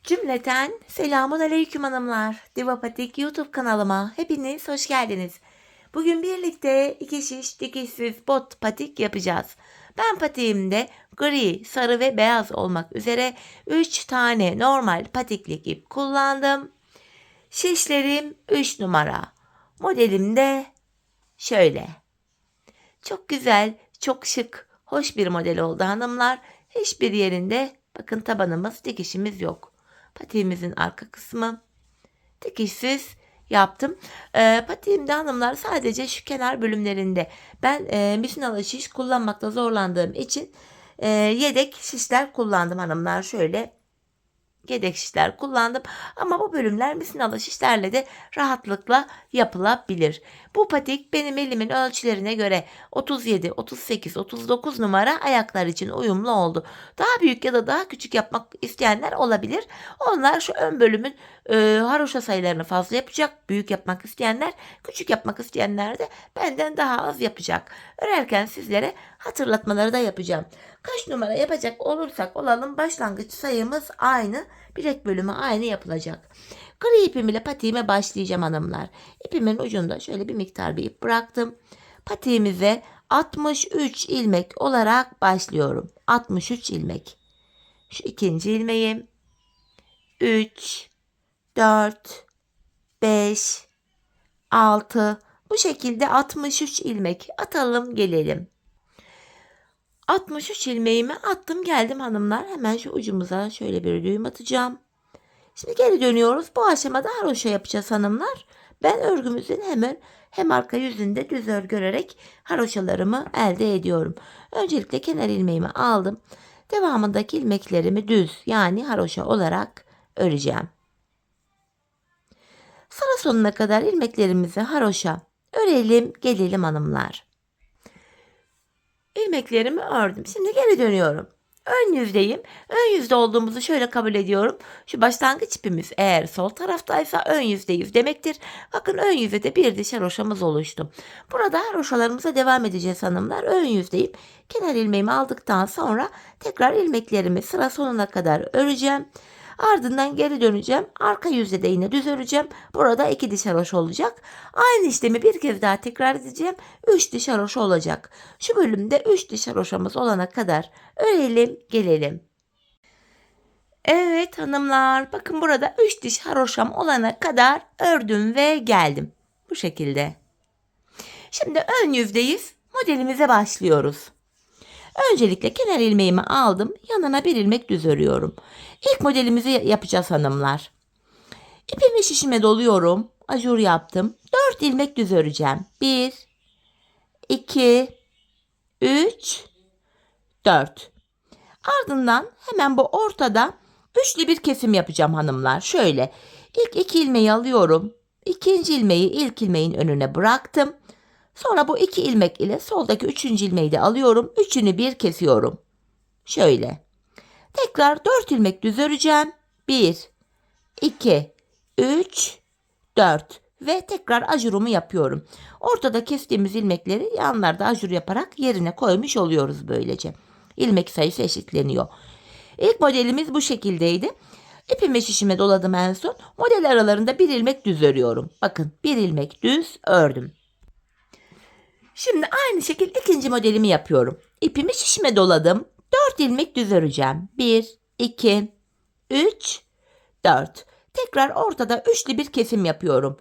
Cümleten selamun aleyküm hanımlar. Divapatik YouTube kanalıma hepiniz hoş geldiniz. Bugün birlikte iki şiş dikişsiz bot patik yapacağız. Ben patiğimde gri, sarı ve beyaz olmak üzere 3 tane normal patiklik ip kullandım. Şişlerim 3 numara. Modelim de şöyle. Çok güzel, çok şık, hoş bir model oldu hanımlar. Hiçbir yerinde bakın tabanımız, dikişimiz yok. Patiğimizin arka kısmı dikişsiz yaptım. Patiğimde hanımlar sadece şu kenar bölümlerinde ben misinalı şiş kullanmakta zorlandığım için yedek şişler kullandım hanımlar. Şöyle yedek şişler kullandım ama bu bölümler misinalı şişlerle de rahatlıkla yapılabilir. Bu patik benim elimin ölçülerine göre 37, 38, 39 numara ayaklar için uyumlu oldu. Daha büyük ya da daha küçük yapmak isteyenler olabilir. Onlar şu ön bölümün haroşa sayılarını fazla yapacak. Büyük yapmak isteyenler, küçük yapmak isteyenler de benden daha az yapacak. Örerken sizlere hatırlatmaları da yapacağım. Kaç numara yapacak olursak olalım başlangıç sayımız aynı. Bilek bölümü aynı yapılacak. Gri ipim ile patiğime başlayacağım hanımlar. İpimin ucunda şöyle bir miktar bir ip bıraktım. Patiğimize 63 ilmek olarak başlıyorum. 63 ilmek. Şu ikinci ilmeğim. 3, 4, 5, 6. Bu şekilde 63 ilmek atalım gelelim. 63 ilmeğimi attım geldim hanımlar. Hemen şu ucumuza şöyle bir düğüm atacağım. Şimdi geri dönüyoruz. Bu aşamada haroşa yapacağız hanımlar. Ben örgümüzün hem arka yüzünde düz örgü örerek haroşalarımı elde ediyorum. Öncelikle kenar ilmeğimi aldım. Devamındaki ilmeklerimi düz yani haroşa olarak öreceğim. Sıra sonuna kadar ilmeklerimizi haroşa örelim gelelim hanımlar. İlmeklerimi ördüm. Şimdi geri dönüyorum. Ön yüzdeyim. Ön yüzde olduğumuzu şöyle kabul ediyorum. Şu başlangıç ipimiz eğer sol taraftaysa ön yüzdeyiz demektir. Bakın ön yüzde bir diş haroşamız oluştu. Burada haroşalarımıza devam edeceğiz hanımlar. Ön yüzdeyim. Kenar ilmeğimi aldıktan sonra tekrar ilmeklerimi sıra sonuna kadar öreceğim. Ardından geri döneceğim. Arka yüzde de yine düz öreceğim. Burada 2 diş haroşa olacak. Aynı işlemi bir kez daha tekrar edeceğim. 3 diş haroşa olacak. Şu bölümde 3 diş haroşamız olana kadar örelim gelelim. Evet hanımlar, bakın burada 3 diş haroşam olana kadar ördüm ve geldim. Bu şekilde. Şimdi ön yüzdeyiz. Modelimize başlıyoruz. Öncelikle kenar ilmeğimi aldım. Yanına bir ilmek düz örüyorum. İlk modelimizi yapacağız hanımlar. İpimi şişime doluyorum. Ajur yaptım. 4 ilmek düz öreceğim. 1, 2, 3, 4. Ardından hemen bu ortada üçlü bir kesim yapacağım hanımlar. Şöyle ilk 2 ilmeği alıyorum. İkinci ilmeği ilk ilmeğin önüne bıraktım. Sonra bu 2 ilmek ile soldaki 3. ilmeği de alıyorum. Üçünü bir kesiyorum. Şöyle. Tekrar 4 ilmek düz öreceğim. 1, 2, 3, 4 ve tekrar ajurumu yapıyorum. Ortada kestiğimiz ilmekleri yanlarda ajur yaparak yerine koymuş oluyoruz böylece. İlmek sayısı eşitleniyor. İlk modelimiz bu şekildeydi. İpimi şişime doladım en son. Model aralarında bir ilmek düz örüyorum. Bakın bir ilmek düz ördüm. Şimdi aynı şekilde ikinci modelimi yapıyorum. İpimi şişime doladım. 4 ilmek düz öreceğim. 1, 2, 3, 4. Tekrar ortada üçlü bir kesim yapıyorum.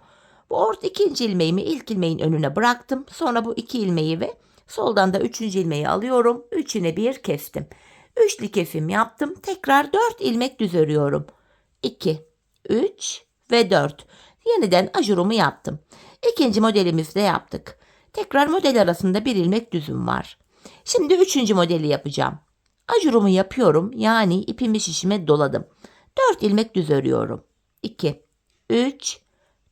Bu ikinci ilmeğimi ilk ilmeğin önüne bıraktım. Sonra bu 2 ilmeği ve soldan da 3. ilmeği alıyorum. Üçüne bir kestim. Üçlü kesim yaptım. Tekrar 4 ilmek düz örüyorum. 2, 3 ve 4. Yeniden ajurumu yaptım. İkinci modelimizde yaptık. Tekrar model arasında bir ilmek düzüm var. Şimdi üçüncü modeli yapacağım. Ajurumu yapıyorum. Yani ipimi şişime doladım. 4 ilmek düz örüyorum. 2, 3,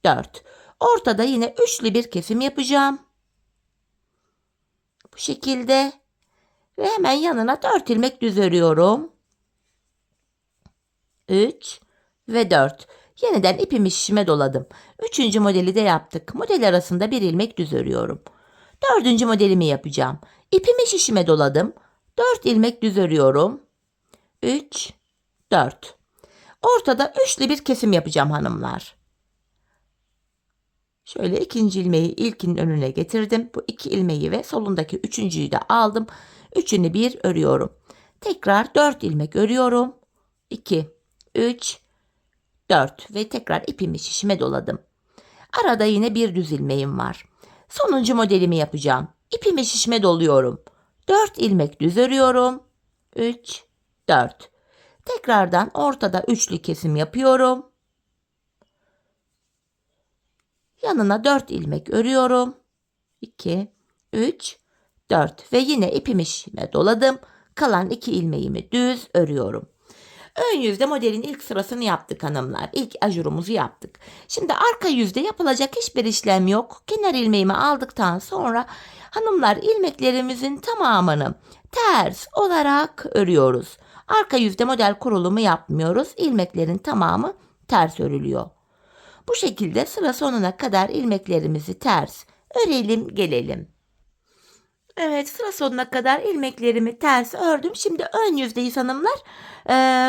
4. Ortada yine üçlü bir kesim yapacağım. Bu şekilde. Ve hemen yanına 4 ilmek düz örüyorum. 3 ve 4. Yeniden ipimi şişime doladım. Üçüncü modeli de yaptık. Model arasında bir ilmek düz örüyorum. Dördüncü modelimi yapacağım. İpimi şişime doladım. 4 ilmek düz örüyorum. 3, 4. ortada üçlü bir kesim yapacağım hanımlar. Şöyle ikinci ilmeği ilkinin önüne getirdim. Bu iki ilmeği ve solundaki üçüncüyü de aldım. Üçünü bir örüyorum. Tekrar 4 ilmek örüyorum. 2, 3, 4 ve tekrar ipimi şişime doladım. Arada yine bir düz ilmeğim var. Sonuncu modelimi yapacağım. İpimi şişime doluyorum. 4 ilmek düz örüyorum. 3, 4. Tekrardan ortada üçlü kesim yapıyorum. Yanına 4 ilmek örüyorum. 2, 3, 4 ve yine ipimi şişime doladım. Kalan 2 ilmeğimi düz örüyorum. Ön yüzde modelin ilk sırasını yaptık hanımlar. İlk ajurumuzu yaptık. Şimdi arka yüzde yapılacak hiçbir işlem yok. Kenar ilmeğimi aldıktan sonra hanımlar ilmeklerimizin tamamını ters olarak örüyoruz. Arka yüzde model kurulumu yapmıyoruz. İlmeklerin tamamı ters örülüyor. Bu şekilde sıra sonuna kadar ilmeklerimizi ters örelim gelelim. Evet, sıra sonuna kadar ilmeklerimi ters ördüm. Şimdi ön yüzdeyiz hanımlar.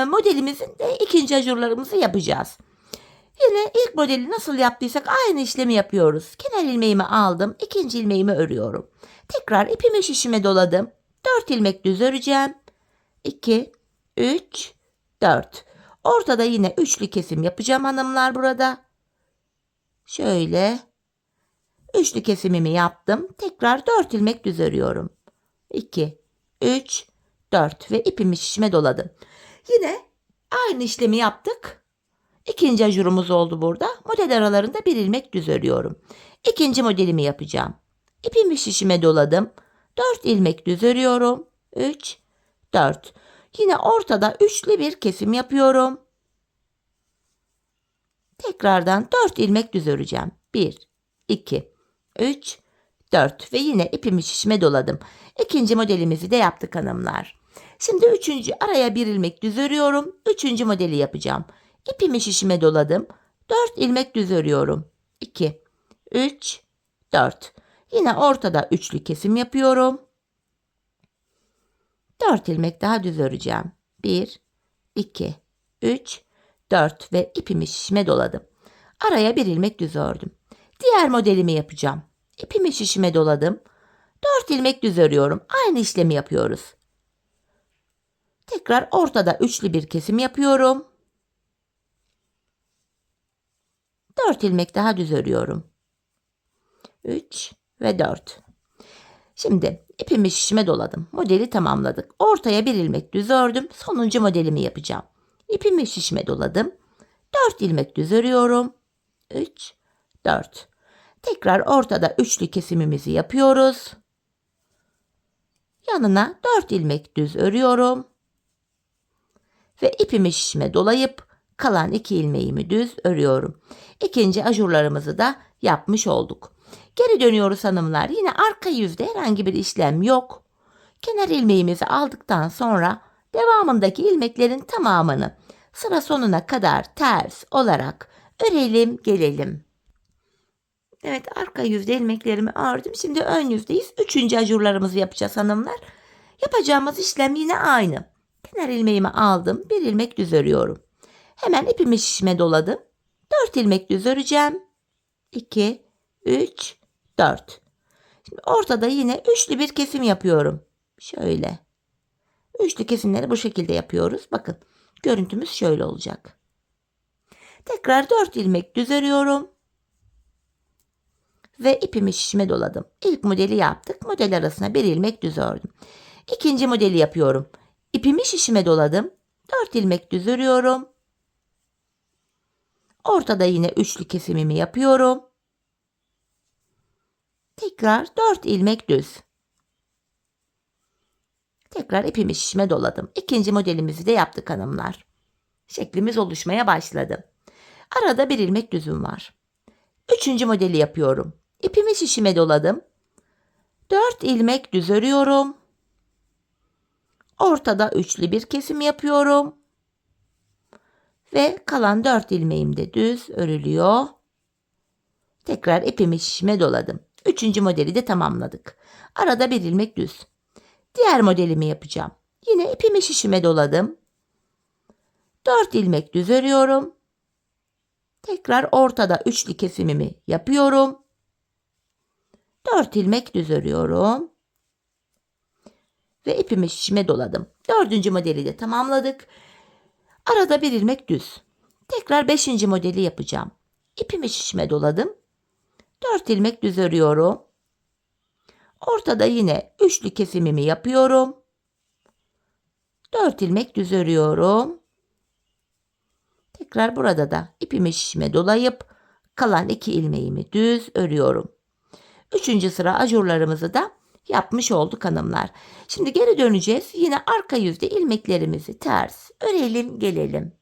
Modelimizin de ikinci ajurlarımızı yapacağız. Yine ilk modeli nasıl yaptıysak aynı işlemi yapıyoruz. Kenar ilmeğimi aldım. İkinci ilmeğimi örüyorum. Tekrar ipimi şişime doladım. 4 ilmek düz öreceğim. 2, 3, 4. Ortada yine üçlü kesim yapacağım hanımlar burada. Şöyle üçlü kesimimi yaptım. Tekrar 4 ilmek düz örüyorum. 2, 3, 4 ve ipimi şişime doladım. Yine aynı işlemi yaptık. İkinci ajurumuz oldu burada. Model aralarında bir ilmek düz örüyorum. İkinci modelimi yapacağım. İpimi şişime doladım. 4 ilmek düz örüyorum. 3, 4. Yine ortada üçlü bir kesim yapıyorum. Tekrardan 4 ilmek düz öreceğim. 1, 2, 3, 4 ve yine ipimi şişime doladım. İkinci modelimizi de yaptık hanımlar. Şimdi araya bir ilmek düz örüyorum. Üçüncü modeli yapacağım. İpimi şişime doladım. 4 ilmek düz örüyorum. 2, 3, 4. Yine ortada üçlü kesim yapıyorum. 4 ilmek daha düz öreceğim. 1, 2, 3, 4 ve ipimi şişime doladım. Araya bir ilmek düz ördüm. Diğer modelimi yapacağım. İpimi şişime doladım. 4 ilmek düz örüyorum. Aynı işlemi yapıyoruz. Tekrar ortada üçlü bir kesim yapıyorum. 4 ilmek daha düz örüyorum. 3 ve 4. Şimdi ipimi şişime doladım. Modeli tamamladık. Ortaya bir ilmek düz ördüm. Sonuncu modelimi yapacağım. İpimi şişime doladım. 4 ilmek düz örüyorum. 3, 4. Tekrar ortada üçlü kesimimizi yapıyoruz. Yanına 4 ilmek düz örüyorum. Ve ipimi şişime dolayıp kalan 2 ilmeğimi düz örüyorum. İkinci ajurlarımızı da yapmış olduk. Geri dönüyoruz hanımlar. Yine arka yüzde herhangi bir işlem yok. Kenar ilmeğimizi aldıktan sonra devamındaki ilmeklerin tamamını sıra sonuna kadar ters olarak örelim gelelim. Evet, arka yüzde ilmeklerimi ördüm. Şimdi ön yüzdeyiz. Üçüncü ajurlarımızı yapacağız hanımlar. Yapacağımız işlem yine aynı. Kenar ilmeğimi aldım. Bir ilmek düz örüyorum. Hemen ipimi şişime doladım. 4 ilmek düz öreceğim. 2, 3, 4. Şimdi ortada yine üçlü bir kesim yapıyorum. Şöyle. Üçlü kesimleri bu şekilde yapıyoruz. Bakın görüntümüz şöyle olacak. Tekrar 4 ilmek düz örüyorum. Ve ipimi şişime doladım. İlk modeli yaptık. Model arasına bir ilmek düz ördüm. İkinci modeli yapıyorum. İpimi şişime doladım. 4 ilmek düz örüyorum. Ortada yine üçlü kesimimi yapıyorum. Tekrar 4 ilmek düz. Tekrar ipimi şişime doladım. İkinci modelimizi de yaptık hanımlar. Şeklimiz oluşmaya başladı. Arada bir ilmek düzüm var. Üçüncü modeli yapıyorum. İpimi şişime doladım. 4 ilmek düz örüyorum. Ortada üçlü bir kesim yapıyorum. Ve kalan 4 ilmeğim de düz örülüyor. Tekrar ipimi şişime doladım. Üçüncü modeli de tamamladık. Arada bir ilmek düz. Diğer modelimi yapacağım. Yine ipimi şişime doladım. 4 ilmek düz örüyorum. Tekrar ortada üçlü kesimimi yapıyorum. 4 ilmek düz örüyorum. Ve ipimi şişime doladım. 4. modeli de tamamladık. Arada bir ilmek düz. Tekrar 5. modeli yapacağım. İpimi şişime doladım. 4 ilmek düz örüyorum. Ortada yine üçlü kesimimi yapıyorum. 4 ilmek düz örüyorum. Tekrar burada da ipimi şişime dolayıp kalan 2 ilmeğimi düz örüyorum. 3. sıra ajurlarımızı da yapmış olduk hanımlar. Şimdi geri döneceğiz. Yine arka yüzde ilmeklerimizi ters örelim gelelim.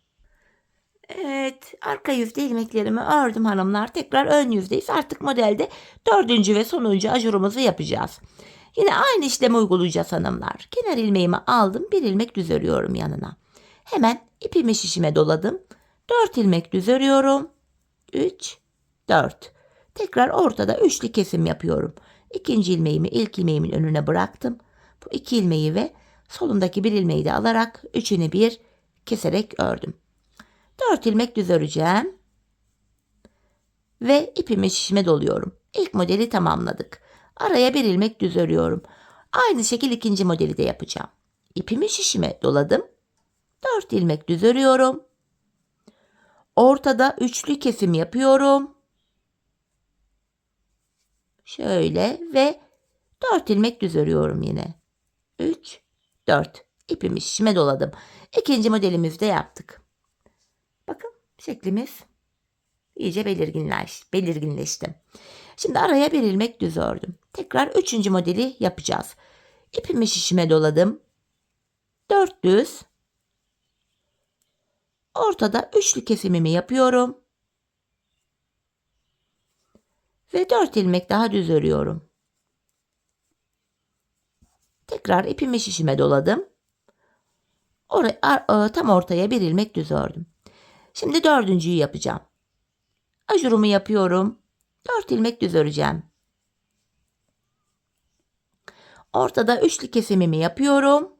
Evet, arka yüzde ilmeklerimi ördüm hanımlar. Tekrar ön yüzdeyiz. Artık modelde 4. ve sonuncu ajurumuzu yapacağız. Yine aynı işlemi uygulayacağız hanımlar. Kenar ilmeğimi aldım. Bir ilmek düz örüyorum yanına. Hemen ipimi şişime doladım. 4 ilmek düz örüyorum. 3, 4. Tekrar ortada üçlü kesim yapıyorum. İkinci ilmeğimi ilk ilmeğimin önüne bıraktım. Bu 2 ilmeği ve solundaki bir ilmeği de alarak üçünü bir keserek ördüm. 4 ilmek düz öreceğim. Ve ipimi şişime doluyorum. İlk modeli tamamladık. Araya bir ilmek düz örüyorum. Aynı şekil ikinci modeli de yapacağım. İpimi şişime doladım. 4 ilmek düz örüyorum. Ortada üçlü kesim yapıyorum. Şöyle ve 4 ilmek düz örüyorum yine. 3, 4. İpimi şişime doladım. İkinci modelimizi de yaptık. Bakın şeklimiz iyice belirginleşti. Şimdi araya bir ilmek düz ördüm. Tekrar 3. modeli yapacağız. İpimi şişime doladım. 4 düz. Ortada üçlü kesimimi yapıyorum. Ve 4 ilmek daha düz örüyorum. Tekrar ipimi şişime doladım. Tam ortaya bir ilmek düz ördüm. Şimdi 4.'yü yapacağım. Ajurumu yapıyorum. 4 ilmek düz öreceğim. Ortada üçlü kesimimi yapıyorum.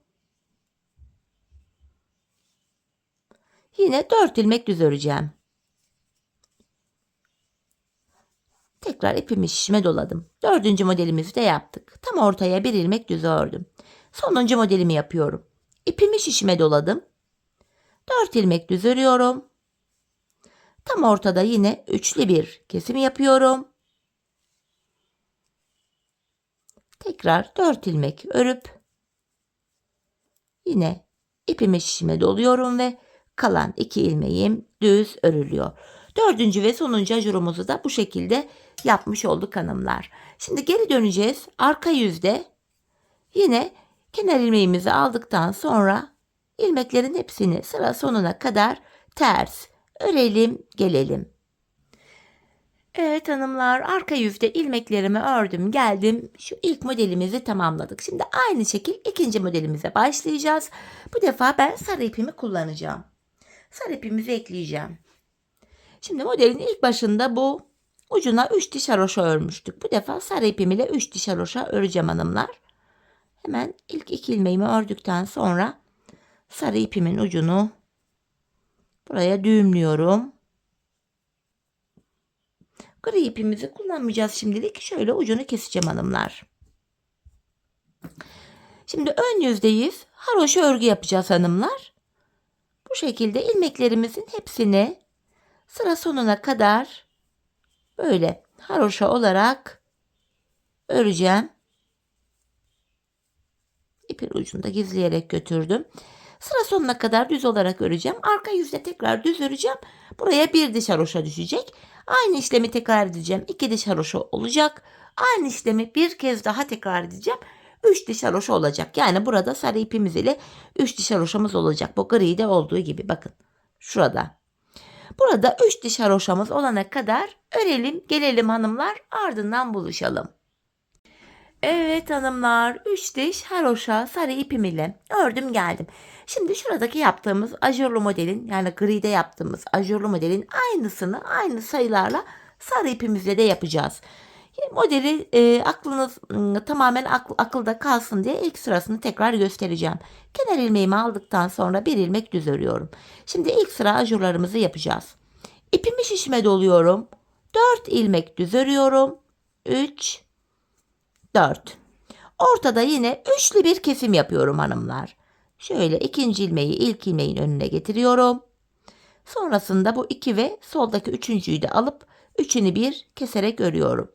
Yine 4 ilmek düz öreceğim. Tekrar ipimi şişime doladım. 4. modelimizi de yaptık. Tam ortaya bir ilmek düz ördüm. Sonuncu modelimi yapıyorum. İpimi şişime doladım. 4 ilmek düz örüyorum. Tam ortada yine üçlü bir kesim yapıyorum. Tekrar 4 ilmek örüp yine ipimi şişime doluyorum ve kalan 2 ilmeğim düz örülüyor. 4. ve sonuncu ajurumuzu da bu şekilde yapmış olduk hanımlar. Şimdi geri döneceğiz. Arka yüzde yine kenar ilmeğimizi aldıktan sonra ilmeklerin hepsini sıra sonuna kadar ters örelim gelelim. Evet hanımlar, arka yüzde ilmeklerimi ördüm geldim. Şu ilk modelimizi tamamladık. Şimdi aynı şekil ikinci modelimize başlayacağız. Bu defa ben sarı ipimi kullanacağım. Sarı ipimizi ekleyeceğim. Şimdi modelin ilk başında bu ucuna 3 diş haroşa örmüştük. Bu defa sarı ipim ile 3 diş haroşa öreceğim hanımlar. Hemen ilk 2 ilmeğimi ördükten sonra sarı ipimin ucunu buraya düğümlüyorum. Gri ipimizi kullanmayacağız şimdilik. Şöyle ucunu keseceğim hanımlar. Şimdi ön yüzdeyiz. Haroşa örgü yapacağız hanımlar. Bu şekilde ilmeklerimizin hepsini sıra sonuna kadar böyle haroşa olarak öreceğim. İpin ucunu da gizleyerek götürdüm. Sıra sonuna kadar düz olarak öreceğim. Arka yüzde tekrar düz öreceğim. Buraya bir diş haroşa düşecek. Aynı işlemi tekrar edeceğim. 2 diş haroşa olacak. Aynı işlemi bir kez daha tekrar edeceğim. 3 diş haroşa olacak. Yani burada sarı ipimiz ile 3 diş haroşamız olacak. Bu gride olduğu gibi bakın. Şurada. Burada 3 diş haroşamız olana kadar örelim gelelim hanımlar. Ardından buluşalım. Evet hanımlar, 3 diş haroşa sarı ipim ile ördüm geldim. Şimdi şuradaki yaptığımız ajurlu modelin, yani gride yaptığımız ajurlu modelin aynısını aynı sayılarla sarı ipimizle de yapacağız. Modeli aklınız tamamen akılda kalsın diye ilk sırasını tekrar göstereceğim. Kenar ilmeğimi aldıktan sonra bir ilmek düz örüyorum. Şimdi ilk sıra ajurlarımızı yapacağız. İpimi şişime doluyorum. 4 ilmek düz örüyorum. 3, 4. Ortada yine üçlü bir kesim yapıyorum hanımlar. Şöyle ikinci ilmeği ilk ilmeğin önüne getiriyorum. Sonrasında bu 2 ve soldaki üçüncüyü de alıp üçünü bir keserek örüyorum.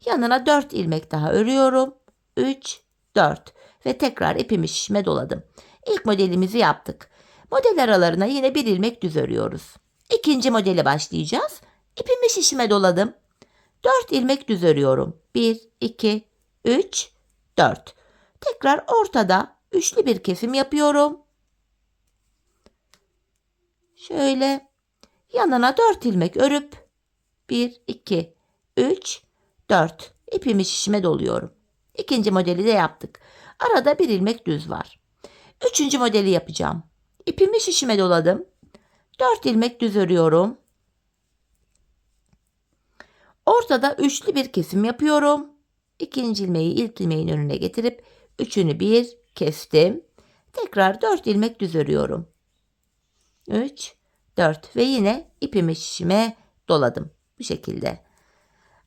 Yanına 4 ilmek daha örüyorum. 3, 4 ve tekrar ipimi şişime doladım. İlk modelimizi yaptık. Model aralarına yine bir ilmek düz örüyoruz. İkinci modele başlayacağız. İpimi şişime doladım. 4 ilmek düz örüyorum. 1, 2, 3, 4. Tekrar ortada üçlü bir kesim yapıyorum. Şöyle yanına 4 ilmek örüp 1, 2, 3, 4 ipimi şişime doluyorum. İkinci modeli de yaptık. Arada bir ilmek düz var. Üçüncü modeli yapacağım. İpimi şişime doladım. 4 ilmek düz örüyorum. Ortada üçlü bir kesim yapıyorum. İkinci ilmeği ilk ilmeğin önüne getirip üçünü bir kestim. Tekrar 4 ilmek düz örüyorum. 3, 4 ve yine ipimi şişime doladım. Bu şekilde.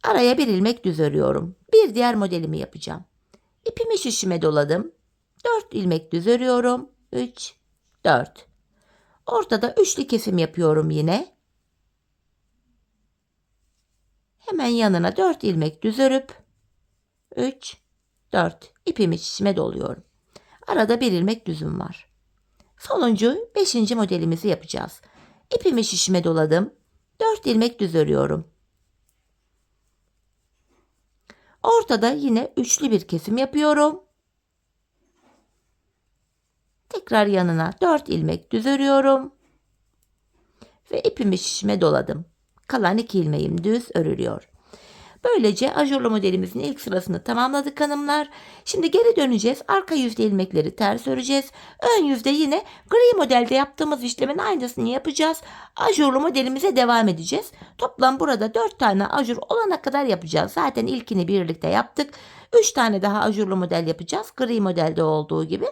Araya bir ilmek düz örüyorum. Bir diğer modelimi yapacağım. İpimi şişime doladım. 4 ilmek düz örüyorum. 3, 4. Ortada üçlü kesim yapıyorum yine. Hemen yanına 4 ilmek düz örüp 3, 4 ipimi şişime doluyorum. Arada bir ilmek düzüm var. Sonuncu 5. modelimizi yapacağız. İpimi şişime doladım. 4 ilmek düz örüyorum. Ortada yine üçlü bir kesim yapıyorum. Tekrar yanına 4 ilmek düz örüyorum. Ve ipimi şişime doladım. Kalan 2 ilmeğim düz örülüyor. Böylece ajurlu modelimizin ilk sırasını tamamladık hanımlar. Şimdi geri döneceğiz. Arka yüzde ilmekleri ters öreceğiz. Ön yüzde yine gri modelde yaptığımız işlemin aynısını yapacağız. Ajurlu modelimize devam edeceğiz. Toplam burada 4 tane ajur olana kadar yapacağız. Zaten ilkini birlikte yaptık. 3 tane daha ajurlu model yapacağız. Gri modelde olduğu gibi.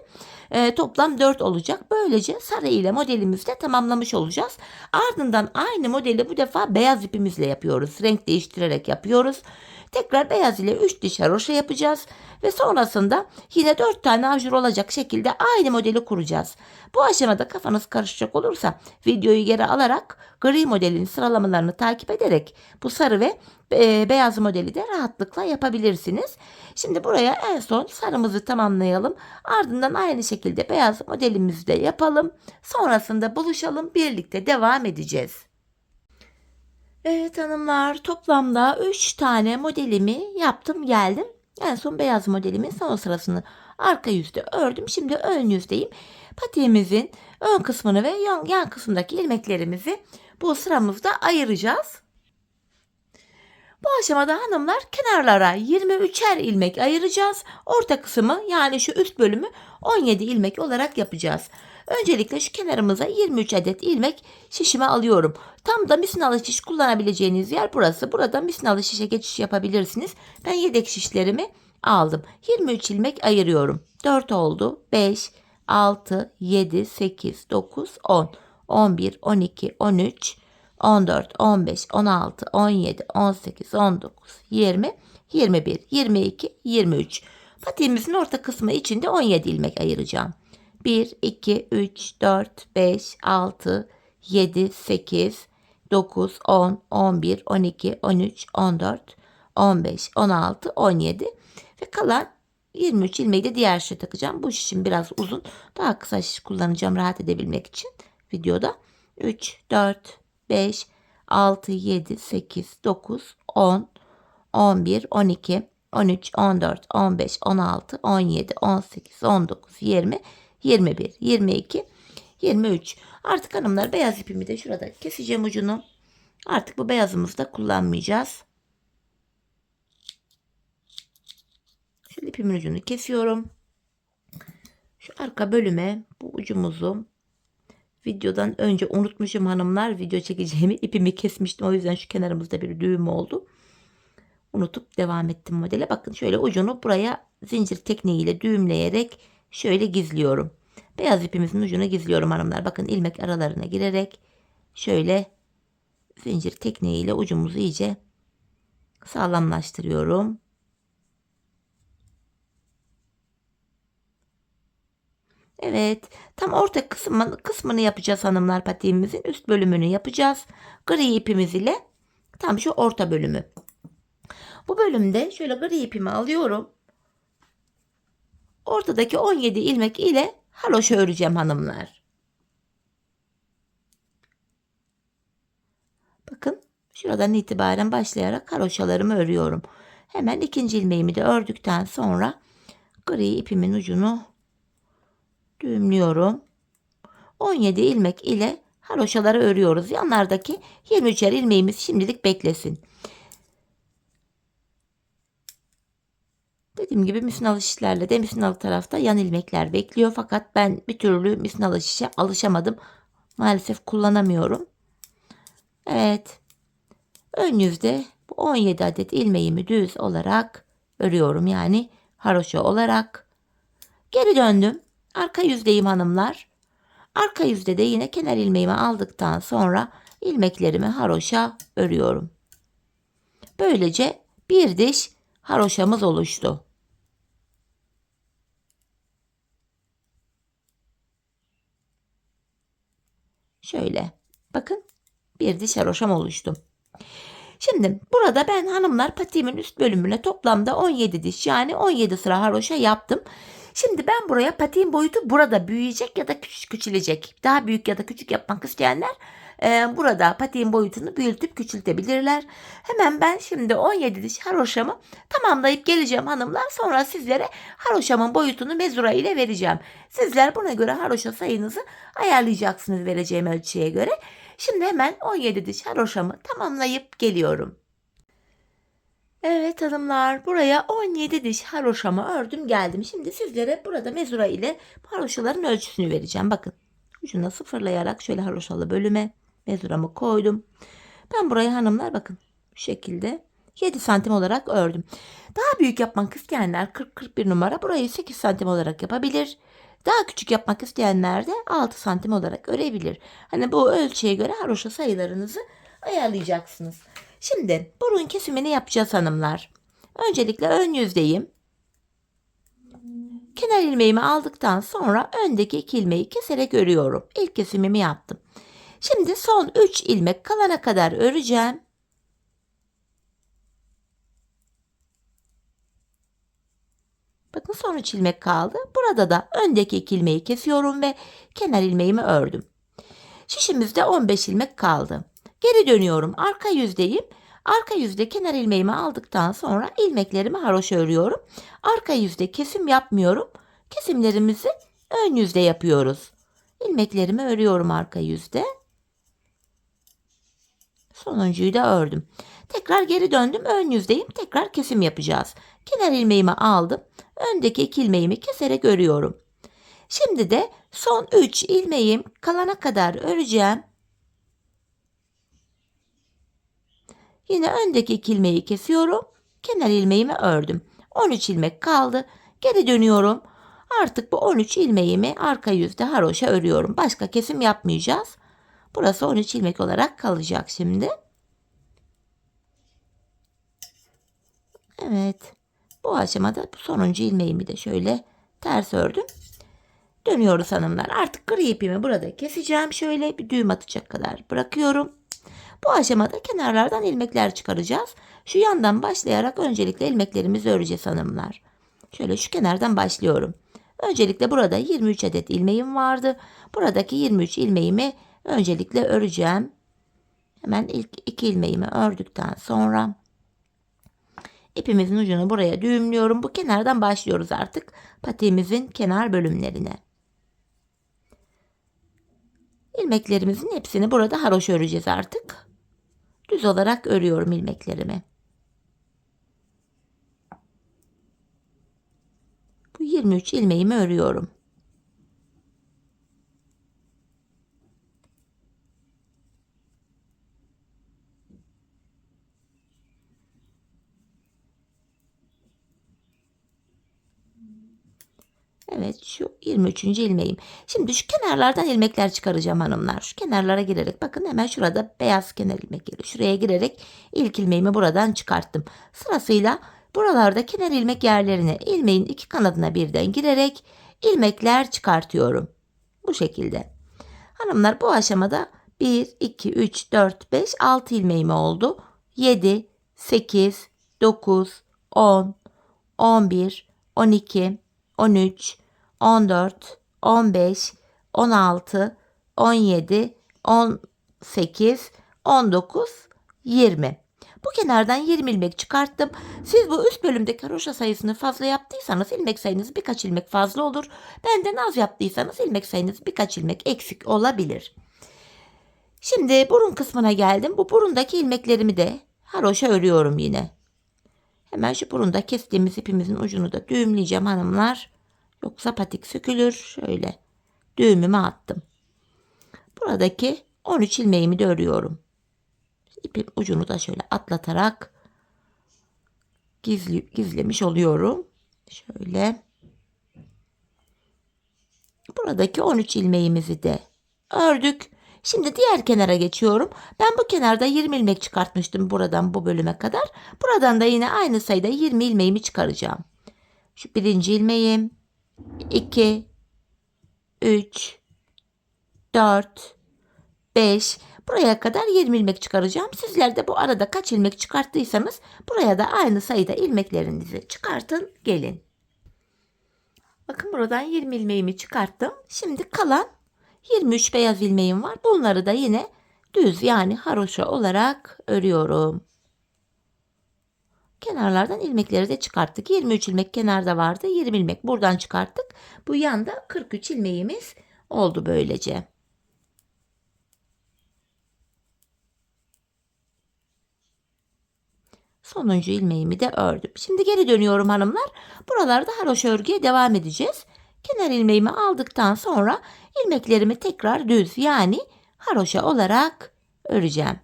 Toplam 4 olacak. Böylece sarı ile modelimizi de tamamlamış olacağız. Ardından aynı modeli bu defa beyaz ipimizle yapıyoruz. Renk değiştirerek yapıyoruz. Tekrar beyaz ile 3 diş haroşa yapacağız. Ve sonrasında yine 4 tane ajur olacak şekilde aynı modeli kuracağız. Bu aşamada kafanız karışacak olursa videoyu geri alarak gri modelin sıralamalarını takip ederek bu sarı ve beyaz modeli de rahatlıkla yapabilirsiniz. Şimdi buraya en son sarımızı tamamlayalım. Ardından aynı şekilde beyaz modelimizi de yapalım. Sonrasında buluşalım. Birlikte devam edeceğiz. Evet hanımlar, toplamda 3 tane modelimi yaptım geldim. En son beyaz modelimin son sırasını arka yüzde ördüm. Şimdi ön yüzdeyim. Patiğimizin ön kısmını ve yan kısmındaki ilmeklerimizi bu sıramızda ayıracağız. Bu aşamada hanımlar kenarlara 23'er ilmek ayıracağız. Orta kısmı yani şu üst bölümü 17 ilmek olarak yapacağız. Öncelikle şu kenarımıza 23 adet ilmek şişime alıyorum. Tam da misinalı şiş kullanabileceğiniz yer burası. Burada misinalı şişe geçiş yapabilirsiniz. Ben yedek şişlerimi aldım. 23 ilmek ayırıyorum. 4 oldu. 5, 6, 7, 8, 9, 10, 11, 12, 13, 14, 15, 16, 17, 18, 19, 20, 21, 22, 23. Patiğimizin orta kısmı içinde 17 ilmek ayıracağım. 1, 2, 3, 4, 5, 6, 7, 8, 9, 10, 11, 12, 13, 14, 15, 16, 17 ve kalan 23 ilmeği de diğer şişe takacağım. Bu şişim biraz uzun. Daha kısa şiş kullanacağım rahat edebilmek için videoda. 3, 4, 5, 6, 7, 8, 9, 10, 11, 12, 13, 14, 15, 16, 17, 18, 19, 20, 21, 22, 23. Artık hanımlar beyaz ipimi de şurada keseceğim ucunu. Artık bu beyazımızı da kullanmayacağız. Şimdi ipimin ucunu kesiyorum. Şu arka bölüme bu ucumuzu videodan önce unutmuşum hanımlar. Video çekeceğimi ipimi kesmiştim. O yüzden şu kenarımızda bir düğüm oldu. unutup devam ettim modele. Bakın şöyle ucunu buraya zincir tekniğiyle düğümleyerek şöyle gizliyorum. Beyaz ipimizin ucunu gizliyorum hanımlar. Bakın ilmek aralarına girerek şöyle zincir tekniğiyle ucumuzu iyice sağlamlaştırıyorum. Evet, tam orta kısmını yapacağız hanımlar, patiğimizin üst bölümünü yapacağız. Gri ipimiz ile tam şu orta bölümü. Bu bölümde şöyle gri ipimi alıyorum. Ortadaki 17 ilmek ile haroşa öreceğim hanımlar. Bakın şuradan itibaren başlayarak haroşalarımı örüyorum. Hemen ikinci ilmeğimi de ördükten sonra gri ipimin ucunu düğümlüyorum. 17 ilmek ile haroşaları örüyoruz. Yanlardaki 23'er ilmeğimiz şimdilik beklesin. Dediğim gibi misinalı şişlerle de misinalı tarafta yan ilmekler bekliyor. Fakat ben bir türlü misinalı şişe alışamadım. Maalesef kullanamıyorum. Evet. Ön yüzde bu 17 adet ilmeğimi düz olarak örüyorum. Yani haroşa olarak. Geri döndüm. Arka yüzdeyim hanımlar. Arka yüzde de yine kenar ilmeğimi aldıktan sonra ilmeklerimi haroşa örüyorum. Böylece bir diş haroşamız oluştu. Şöyle bakın, bir diş haroşam oluştu. Şimdi burada ben hanımlar patiğimin üst bölümüne toplamda 17 diş, yani 17 sıra haroşa yaptım. Şimdi ben buraya patiğin boyutu burada büyüyecek ya da küçülecek. Daha büyük ya da küçük yapmak isteyenler burada patiğin boyutunu büyütüp küçültebilirler. Hemen ben şimdi 17 diş haroşamı tamamlayıp geleceğim hanımlar. Sonra sizlere haroşamın boyutunu mezura ile vereceğim. Sizler buna göre haroşa sayınızı ayarlayacaksınız vereceğim ölçüye göre. Şimdi hemen 17 diş haroşamı tamamlayıp geliyorum. Evet hanımlar, buraya 17 diş haroşamı ördüm geldim. Şimdi sizlere burada mezura ile haroşaların ölçüsünü vereceğim. Bakın ucuna sıfırlayarak şöyle haroşalı bölüme mezuramı koydum. Ben burayı hanımlar bakın bu şekilde 7 santim olarak ördüm. Daha büyük yapmak isteyenler 40-41 numara burayı 8 santim olarak yapabilir. Daha küçük yapmak isteyenler de 6 santim olarak örebilir. Hani bu ölçüye göre haroşa sayılarınızı ayarlayacaksınız. Şimdi burun kesimini yapacağız hanımlar. Öncelikle ön yüzdeyim. Kenar ilmeğimi aldıktan sonra öndeki 2 ilmeği keserek örüyorum. İlk kesimimi yaptım. Şimdi son 3 ilmek kalana kadar öreceğim. Bakın son 3 ilmek kaldı. Burada da öndeki 2 ilmeği kesiyorum ve kenar ilmeğimi ördüm. Şişimizde 15 ilmek kaldı. Geri dönüyorum. Arka yüzdeyim. Arka yüzde kenar ilmeğimi aldıktan sonra ilmeklerimi haroşa örüyorum. Arka yüzde kesim yapmıyorum. Kesimlerimizi ön yüzde yapıyoruz. İlmeklerimi örüyorum arka yüzde. Sonuncuyu da ördüm. Tekrar geri döndüm. Ön yüzdeyim. Tekrar kesim yapacağız. Kenar ilmeğimi aldım. Öndeki 2 ilmeğimi keserek örüyorum. Şimdi de son 3 ilmeğim kalana kadar öreceğim. Yine öndeki 2 ilmeği kesiyorum. Kenar ilmeğimi ördüm. 13 ilmek kaldı. Geri dönüyorum. Artık bu 13 ilmeğimi arka yüzde haroşa örüyorum. Başka kesim yapmayacağız. Burası 13 ilmek olarak kalacak şimdi. Evet. Bu aşamada bu sonuncu ilmeğimi de şöyle ters ördüm. Dönüyoruz hanımlar. Artık gri ipimi burada keseceğim. Şöyle bir düğüm atacak kadar bırakıyorum. Bu aşamada kenarlardan ilmekler çıkaracağız. Şu yandan başlayarak öncelikle ilmeklerimizi öreceğiz hanımlar. Şöyle şu kenardan başlıyorum. Öncelikle burada 23 adet ilmeğim vardı. Buradaki 23 ilmeğimi öncelikle öreceğim. Hemen ilk 2 ilmeğimi ördükten sonra ipimizin ucunu buraya düğümlüyorum. Bu kenardan başlıyoruz artık patiğimizin kenar bölümlerine. İlmeklerimizin hepsini burada haroşa öreceğiz artık. Düz olarak örüyorum ilmeklerimi. Bu 23 ilmeğimi örüyorum. Evet, şu 23. ilmeğim. Şimdi şu kenarlardan ilmekler çıkaracağım hanımlar. Şu kenarlara girerek bakın, hemen şurada beyaz kenar ilmek geliyor. Şuraya girerek ilk ilmeğimi buradan çıkarttım. Sırasıyla buralarda kenar ilmek yerlerine ilmeğin iki kanadına birden girerek ilmekler çıkartıyorum. Bu şekilde. Hanımlar, bu aşamada 1, 2, 3, 4, 5, 6 ilmeğim oldu. 7, 8, 9, 10, 11, 12, 13, 14, 15, 16, 17, 18, 19, 20. Bu kenardan 20 ilmek çıkarttım. Siz bu üst bölümdeki haroşa sayısını fazla yaptıysanız ilmek sayınız birkaç ilmek fazla olur. Benden az yaptıysanız ilmek sayınız birkaç ilmek eksik olabilir. Şimdi burun kısmına geldim. Bu burundaki ilmeklerimi de haroşa örüyorum yine. Hemen şu burunda kestiğimiz ipimizin ucunu da düğümleyeceğim hanımlar. Yoksa patik sökülür. Şöyle düğümümü attım. Buradaki 13 ilmeğimi de örüyorum. İpin ucunu da şöyle atlatarak gizlemiş oluyorum. Şöyle. Buradaki 13 ilmeğimizi de ördük. Şimdi diğer kenara geçiyorum. Ben bu kenarda 20 ilmek çıkartmıştım buradan bu bölüme kadar. Buradan da yine aynı sayıda 20 ilmeğimi çıkaracağım. Şu birinci ilmeğim, 2, 3, 4, 5. Buraya kadar 20 ilmek çıkaracağım. Sizler de bu arada kaç ilmek çıkarttıysanız buraya da aynı sayıda ilmeklerinizi çıkartın gelin. Bakın, buradan 20 ilmeğimi çıkarttım. Şimdi kalan 23 beyaz ilmeğim var. Bunları da yine düz, yani haroşa olarak örüyorum. Kenarlardan ilmekleri de çıkarttık. 23 ilmek kenarda vardı. 20 ilmek buradan çıkarttık. Bu yanda 43 ilmeğimiz oldu böylece. Sonuncu ilmeğimi de ördüm. Şimdi geri dönüyorum hanımlar. Buralarda haroşa örgüye devam edeceğiz. Kenar ilmeğimi aldıktan sonra ilmeklerimi tekrar düz, yani haroşa olarak öreceğim.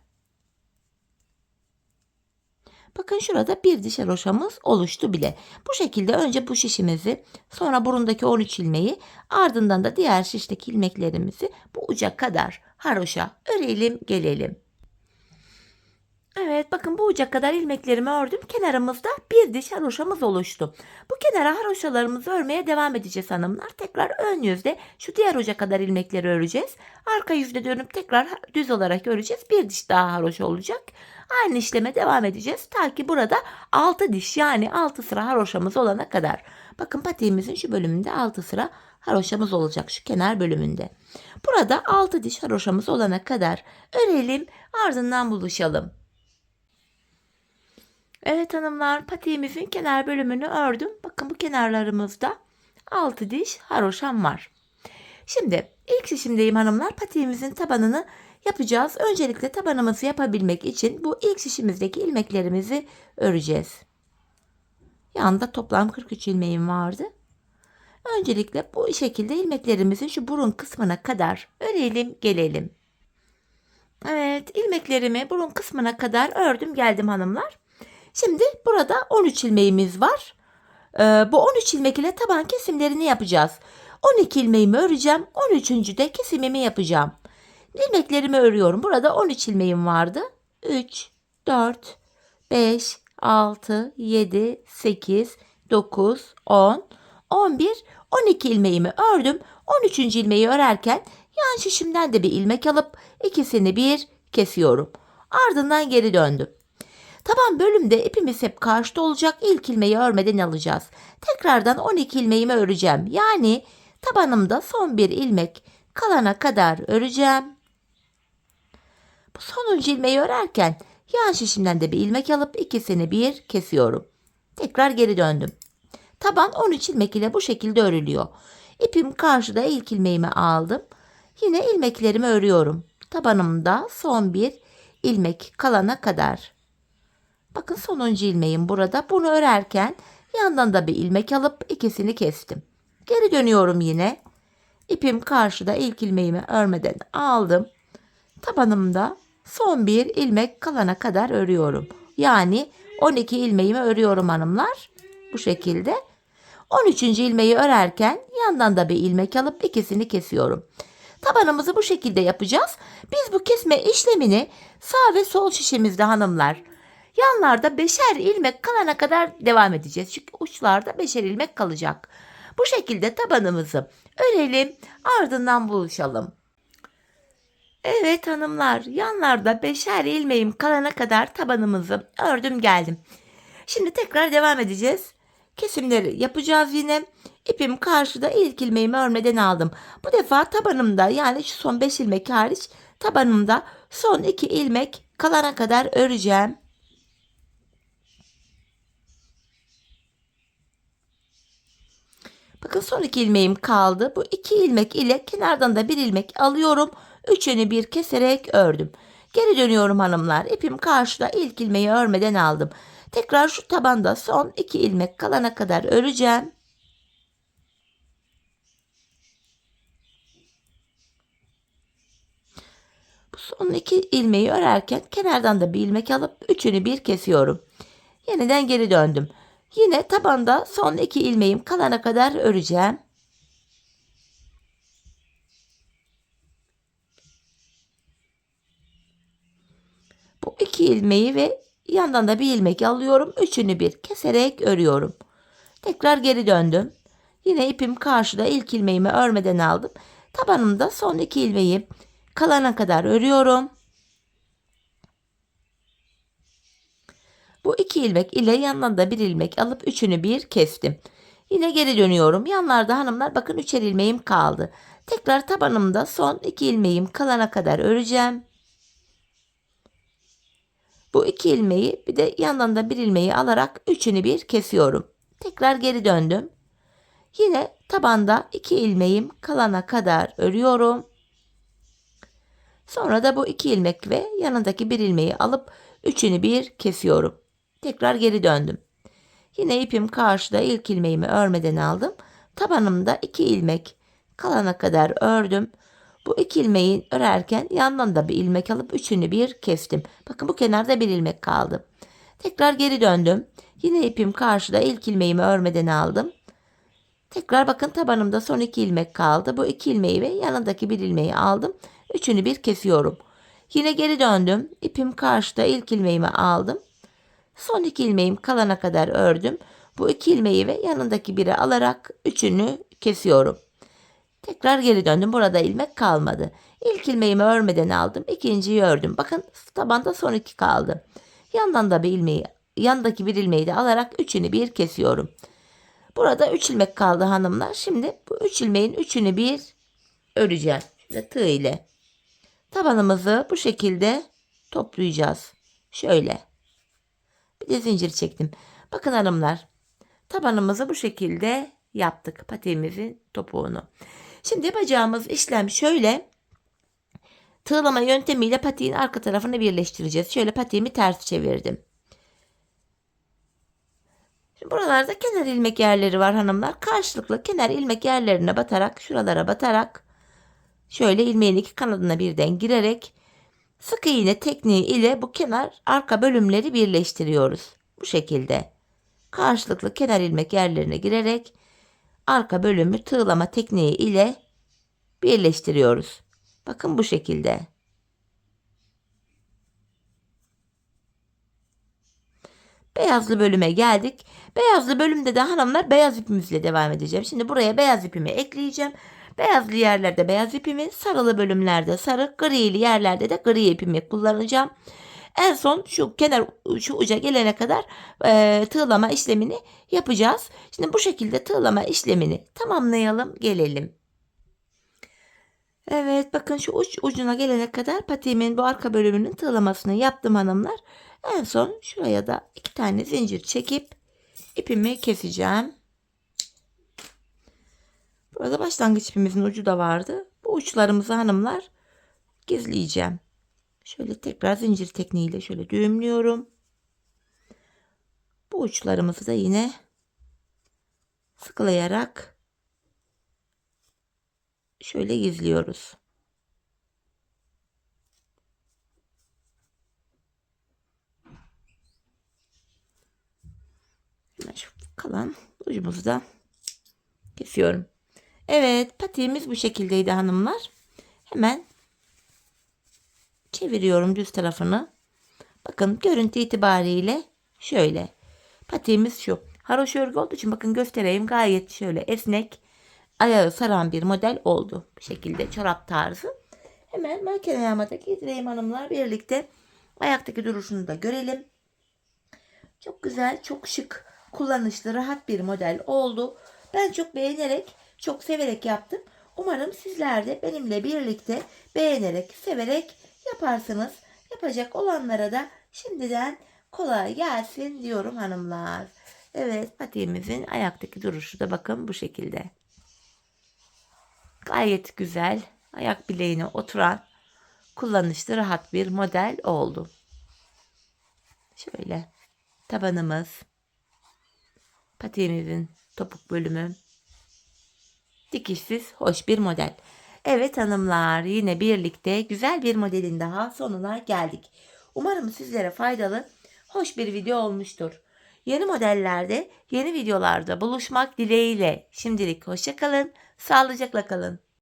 Bakın, şurada bir diş haroşamız oluştu bile. Bu şekilde önce bu şişimizi, sonra burundaki 13 ilmeği, ardından da diğer şişteki ilmeklerimizi bu uca kadar haroşa örelim gelelim. Evet, bakın, bu uca kadar ilmeklerimi ördüm. Kenarımızda bir diş haroşamız oluştu. Bu kenara haroşalarımızı örmeye devam edeceğiz hanımlar. Tekrar ön yüzde şu diğer uca kadar ilmekleri öreceğiz. Arka yüzde dönüp tekrar düz olarak öreceğiz. Bir diş daha haroşa olacak. Aynı işleme devam edeceğiz. Ta ki burada 6 diş, yani 6 sıra haroşamız olana kadar. Bakın, patiğimizin şu bölümünde 6 sıra haroşamız olacak, şu kenar bölümünde. Burada 6 diş haroşamız olana kadar örelim, ardından buluşalım. Evet hanımlar, patiğimizin kenar bölümünü ördüm. Bakın, bu kenarlarımızda 6 diş haroşam var. Şimdi ilk şişimdeyim hanımlar. Patiğimizin tabanını yapacağız. Öncelikle tabanımızı yapabilmek için bu ilk şişimizdeki ilmeklerimizi öreceğiz. Yanında toplam 43 ilmeğim vardı. Öncelikle bu şekilde ilmeklerimizin şu burun kısmına kadar örelim gelelim. Evet, ilmeklerimi burun kısmına kadar ördüm geldim hanımlar. Şimdi burada 13 ilmeğimiz var. Bu 13 ilmek ile taban kesimlerini yapacağız. 12 ilmeğimi öreceğim. 13. de kesimimi yapacağım. İlmeklerimi örüyorum. Burada 13 ilmeğim vardı. 3, 4, 5, 6, 7, 8, 9, 10, 11, 12 ilmeğimi ördüm. 13. ilmeği örerken yan şişimden de bir ilmek alıp ikisini bir kesiyorum. Ardından geri döndüm. Taban bölümde ipimiz hep karşıda olacak. İlk ilmeği örmeden alacağız. Tekrardan 12 ilmeğimi öreceğim. Yani tabanımda son bir ilmek kalana kadar öreceğim. Bu sonuncu ilmeği örerken yan şişimden de bir ilmek alıp ikisini bir kesiyorum. Tekrar geri döndüm. Taban 13 ilmek ile bu şekilde örülüyor. İpim karşıda, ilk ilmeğimi aldım. Yine ilmeklerimi örüyorum. Tabanımda son bir ilmek kalana kadar. Bakın, sonuncu ilmeğim burada. Bunu örerken yandan da bir ilmek alıp ikisini kestim. Geri dönüyorum yine. İpim karşıda, ilk ilmeğimi örmeden aldım. Tabanımda son bir ilmek kalana kadar örüyorum. Yani 12 ilmeğimi örüyorum hanımlar. Bu şekilde. 13. ilmeği örerken yandan da bir ilmek alıp ikisini kesiyorum. Tabanımızı bu şekilde yapacağız. Biz bu kesme işlemini sağ ve sol şişimizde hanımlar, yanlarda 5'er ilmek kalana kadar devam edeceğiz. Çünkü uçlarda 5'er ilmek kalacak. Bu şekilde tabanımızı örelim, ardından buluşalım. Evet hanımlar, yanlarda 5'er ilmeğim kalana kadar tabanımızı ördüm geldim. Şimdi tekrar devam edeceğiz. Kesimleri yapacağız yine. İpim karşıda, ilk ilmeğimi örmeden aldım. Bu defa tabanımda, yani şu son 5 ilmek hariç tabanımda son 2 ilmek kalana kadar öreceğim. Bakın son 2 ilmeğim kaldı. Bu 2 ilmek ile kenardan da bir ilmek alıyorum. Üçünü bir keserek ördüm. Geri dönüyorum hanımlar. İpim karşıda, ilk ilmeği örmeden aldım. Tekrar şu tabanda son 2 ilmek kalana kadar öreceğim. Bu son 2 ilmeği örerken kenardan da bir ilmek alıp üçünü bir kesiyorum. Yeniden geri döndüm. Yine tabanda son 2 ilmeğim kalana kadar öreceğim. Bu 2 ilmeği ve yandan da bir ilmek alıyorum. Üçünü bir keserek örüyorum. Tekrar geri döndüm. Yine ipim karşıda, ilk ilmeğimi örmeden aldım. Tabanımda son 2 ilmeği kalana kadar örüyorum. Bu 2 ilmek ile yandan da bir ilmek alıp üçünü bir kestim. Yine geri dönüyorum. Yanlarda hanımlar bakın 3'er ilmeğim kaldı. Tekrar tabanımda son 2 ilmeğim kalana kadar öreceğim. Bu 2 ilmeği bir de yandan da bir ilmeği alarak üçünü bir kesiyorum. Tekrar geri döndüm. Yine tabanda 2 ilmeğim kalana kadar örüyorum. Sonra da bu 2 ilmek ve yanındaki bir ilmeği alıp üçünü bir kesiyorum. Tekrar geri döndüm. Yine ipim karşıda, ilk ilmeğimi örmeden aldım. Tabanımda 2 ilmek kalana kadar ördüm. Bu 2 ilmeği örerken yandan da bir ilmek alıp üçünü bir kestim. Bakın bu kenarda bir ilmek kaldı. Tekrar geri döndüm. Yine ipim karşıda, ilk ilmeğimi örmeden aldım. Tekrar bakın tabanımda son 2 ilmek kaldı. Bu 2 ilmeği ve yanındaki bir ilmeği aldım. Üçünü bir kesiyorum. Yine geri döndüm. İpim karşıda, ilk ilmeğimi aldım. Son 2 ilmeğim kalana kadar ördüm. Bu 2 ilmeği ve yanındaki biri alarak üçünü kesiyorum. Tekrar geri döndüm. Burada ilmek kalmadı. İlk ilmeğimi örmeden aldım. İkinciyi ördüm. Bakın tabanda son 2 kaldı. Yandan da bir ilmeği, yandaki bir ilmeği de alarak üçünü bir kesiyorum. Burada 3 ilmek kaldı hanımlar. Şimdi bu 3 ilmeğin üçünü bir öreceğim. Şöyle tığ ile. Tabanımızı bu şekilde toplayacağız. Şöyle. Bir de zincir çektim. Bakın hanımlar. Tabanımızı bu şekilde yaptık. Patiğimizin topuğunu. Şimdi yapacağımız işlem şöyle. Tığlama yöntemiyle patiğin arka tarafını birleştireceğiz. Şöyle patiğimi ters çevirdim. Şimdi buralarda kenar ilmek yerleri var hanımlar. Karşılıklı kenar ilmek yerlerine batarak, şuralara batarak şöyle ilmeğin iki kanadına birden girerek sık iğne tekniği ile bu kenar arka bölümleri birleştiriyoruz. Bu şekilde karşılıklı kenar ilmek yerlerine girerek arka bölümü tığlama tekniği ile birleştiriyoruz. Bakın bu şekilde. Beyazlı bölüme geldik. Beyazlı bölümde de hanımlar beyaz ipimizle devam edeceğim. Şimdi buraya beyaz ipimi ekleyeceğim. Beyazlı yerlerde beyaz ipimi, sarılı bölümlerde sarı, grili yerlerde de gri ipimi kullanacağım. En son şu kenar, şu uca gelene kadar tığlama işlemini yapacağız. Şimdi bu şekilde tığlama işlemini tamamlayalım, gelelim. Evet, bakın şu ucuna gelene kadar patiğimin bu arka bölümünün tığlamasını yaptım hanımlar. En son şuraya da 2 tane zincir çekip ipimi keseceğim. Burada başlangıç ipimizin ucu da vardı. Bu uçlarımızı hanımlar gizleyeceğim. Şöyle tekrar zincir tekniğiyle şöyle düğümlüyorum. Bu uçlarımızı da yine sıkılayarak şöyle gizliyoruz. Şu kalan ucumuzu da kesiyorum. Evet, patiğimiz bu şekildeydi hanımlar. Hemen çeviriyorum düz tarafını. Bakın görüntü itibariyle şöyle. Patiğimiz şu. Haroşa örgü olduğu için bakın göstereyim. Gayet şöyle esnek, ayağı saran bir model oldu. Bu şekilde çorap tarzı. Hemen makine ayağıma da giydireyim hanımlar. Birlikte ayaktaki duruşunu da görelim. Çok güzel, çok şık, kullanışlı, rahat bir model oldu. Ben çok beğenerek, çok severek yaptım. Umarım sizler de benimle birlikte beğenerek, severek yaparsınız. Yapacak olanlara da şimdiden kolay gelsin diyorum hanımlar. Evet, patiğimizin ayaktaki duruşu da bakın bu şekilde. Gayet güzel, ayak bileğine oturan, kullanışlı, rahat bir model oldu. Şöyle tabanımız, patiğimizin topuk bölümü, dikişsiz hoş bir model. Evet hanımlar, yine birlikte güzel bir modelin daha sonuna geldik. Umarım sizlere faydalı, hoş bir video olmuştur. Yeni modellerde, yeni videolarda buluşmak dileğiyle şimdilik hoşça kalın, sağlıcakla kalın.